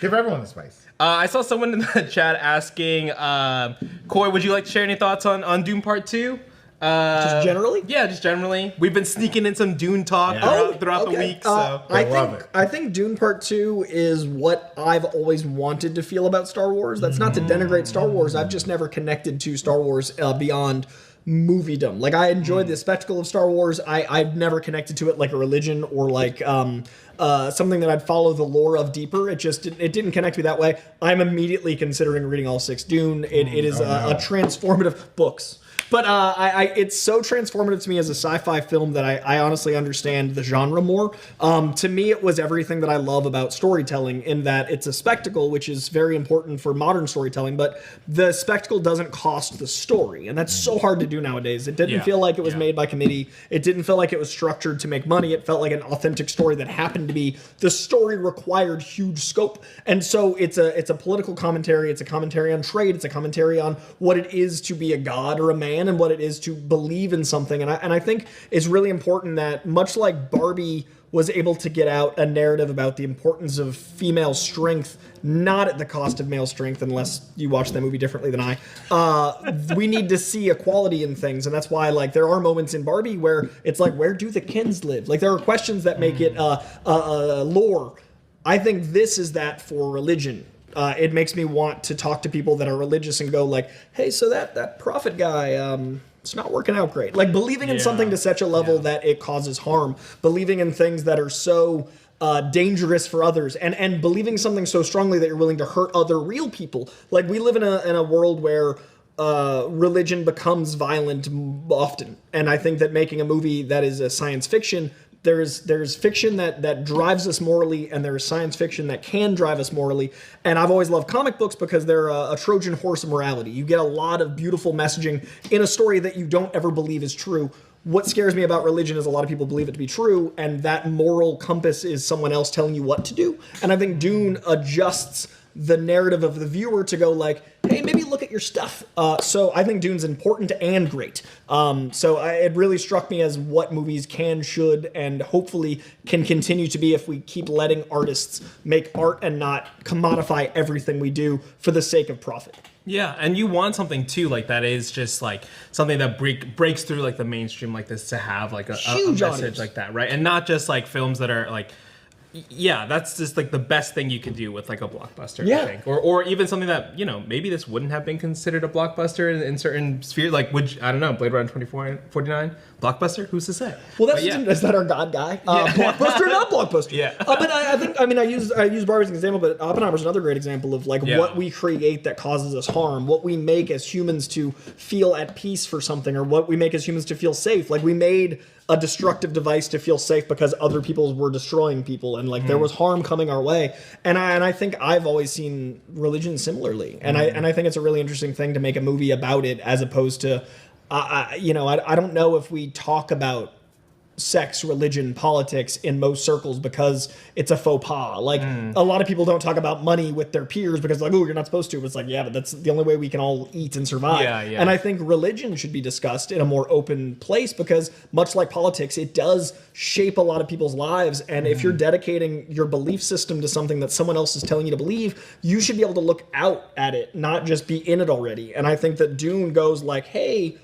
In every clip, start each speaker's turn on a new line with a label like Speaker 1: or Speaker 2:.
Speaker 1: Give everyone the spice.
Speaker 2: I saw someone in the chat asking, Coy, would you like to share any thoughts on Dune Part 2?
Speaker 3: Just generally?
Speaker 2: Yeah, just generally. We've been sneaking in some Dune talk throughout the week. So
Speaker 3: I think Dune Part 2 is what I've always wanted to feel about Star Wars. That's not to denigrate Star Wars. I've just never connected to Star Wars beyond moviedom. Like, I enjoyed the spectacle of Star Wars. I've never connected to it like a religion or like something that I'd follow the lore of deeper. It didn't connect me that way. I'm immediately considering reading all 6 Dune. It is a transformative books. But it's so transformative to me as a sci-fi film that I honestly understand the genre more. To me, it was everything that I love about storytelling, in that it's a spectacle, which is very important for modern storytelling, but the spectacle doesn't cost the story, and that's so hard to do nowadays. It didn't feel like it was made by committee. It didn't feel like it was structured to make money. It felt like an authentic story that happened to be, the story required huge scope. And so it's a political commentary. It's a commentary on trade. It's a commentary on what it is to be a god or a man, and what it is to believe in something. And I think it's really important that, much like Barbie was able to get out a narrative about the importance of female strength, not at the cost of male strength, unless you watch that movie differently than I, we need to see equality in things. And that's why, like, there are moments in Barbie where it's like, where do the Kens live? Like, there are questions that make it lore. I think this is that for religion. It makes me want to talk to people that are religious and go like, hey, so that prophet guy, it's not working out great. Like, believing in something to such a level that it causes harm, believing in things that are so dangerous for others, and believing something so strongly that you're willing to hurt other real people. Like, we live in a world where religion becomes violent often. And I think that making a movie that is a science fiction, there's fiction that drives us morally, and there's science fiction that can drive us morally. And I've always loved comic books because they're a Trojan horse of morality. You get a lot of beautiful messaging in a story that you don't ever believe is true. What scares me about religion is a lot of people believe it to be true, and that moral compass is someone else telling you what to do. And I think Dune adjusts the narrative of the viewer to go like, hey, maybe look at your stuff. So I think Dune's important and great. It really struck me as what movies can, should, and hopefully can continue to be if we keep letting artists make art and not commodify everything we do for the sake of profit.
Speaker 2: Yeah, and you want something too, like, that is just like something that breaks through like the mainstream like this, to have like a message audience like that, right? And not just like films that are like, yeah, that's just like the best thing you can do with like a blockbuster, I think. Or even something that, you know, maybe this wouldn't have been considered a blockbuster in certain spheres. Like, I don't know, Blade Runner 2049, blockbuster? Who's to say?
Speaker 3: Well, is that our god guy? Blockbuster, not blockbuster.
Speaker 2: Yeah.
Speaker 3: But I use Barbie as an example, but Oppenheimer's another great example of like what we create that causes us harm, what we make as humans to feel at peace for something, or what we make as humans to feel safe. Like, we made a destructive device to feel safe because other people were destroying people, and like there was harm coming our way. And I think I've always seen religion similarly, and I think it's a really interesting thing to make a movie about it, as opposed to I don't know if we talk about sex, religion, politics in most circles because it's a faux pas. Like, a lot of people don't talk about money with their peers because, like, oh, you're not supposed to. But it's like, yeah, but that's the only way we can all eat and survive. And I think religion should be discussed in a more open place because, much like politics, it does shape a lot of people's lives. And if you're dedicating your belief system to something that someone else is telling you to believe, you should be able to look out at it, not just be in it already. And I think that Dune goes like, hey,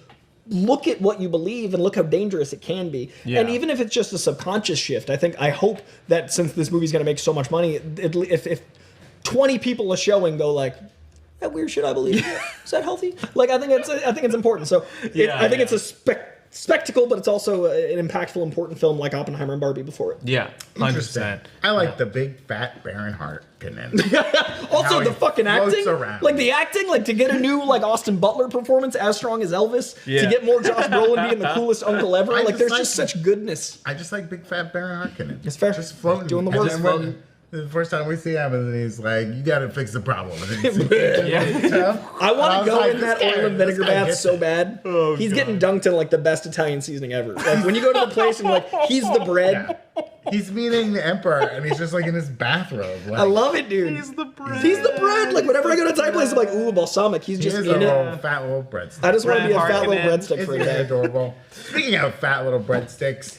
Speaker 3: look at what you believe and look how dangerous it can be. And even if it's just a subconscious shift, I hope that since this movie's going to make so much money, if 20 people a showing go like, that weird shit I believe, is that healthy? Like, I think it's important. So I think it's a spectacle, but it's also an impactful, important film like Oppenheimer and Barbie before it.
Speaker 2: Yeah, 100%.
Speaker 1: I like the big fat Baron Harkonnen.
Speaker 3: Also, the fucking acting, like the acting, like to get a new like Austin Butler performance as strong as Elvis, to get more Josh Brolin being the coolest uncle ever. Like, there's just such goodness.
Speaker 1: I just like big fat Baron Harkonnen.
Speaker 3: It's fair.
Speaker 1: Just floating,
Speaker 3: doing the work.
Speaker 1: The first time we see him, and he's like, "You got to fix the problem." And
Speaker 3: I want to go in that oil and vinegar bath so bad. He's getting dunked in like the best Italian seasoning ever. Like, when you go to the place and like he's the bread.
Speaker 1: He's meeting the emperor, and he's just like in his bathrobe. Like,
Speaker 3: I love it, dude.
Speaker 2: He's the bread.
Speaker 3: He's the bread. Like, whenever I go to Thai place, I'm like, ooh, balsamic. He's just in it.
Speaker 1: Fat little breadstick.
Speaker 3: I just want to be a fat little breadstick for a day.
Speaker 1: Adorable. Speaking of fat little breadsticks.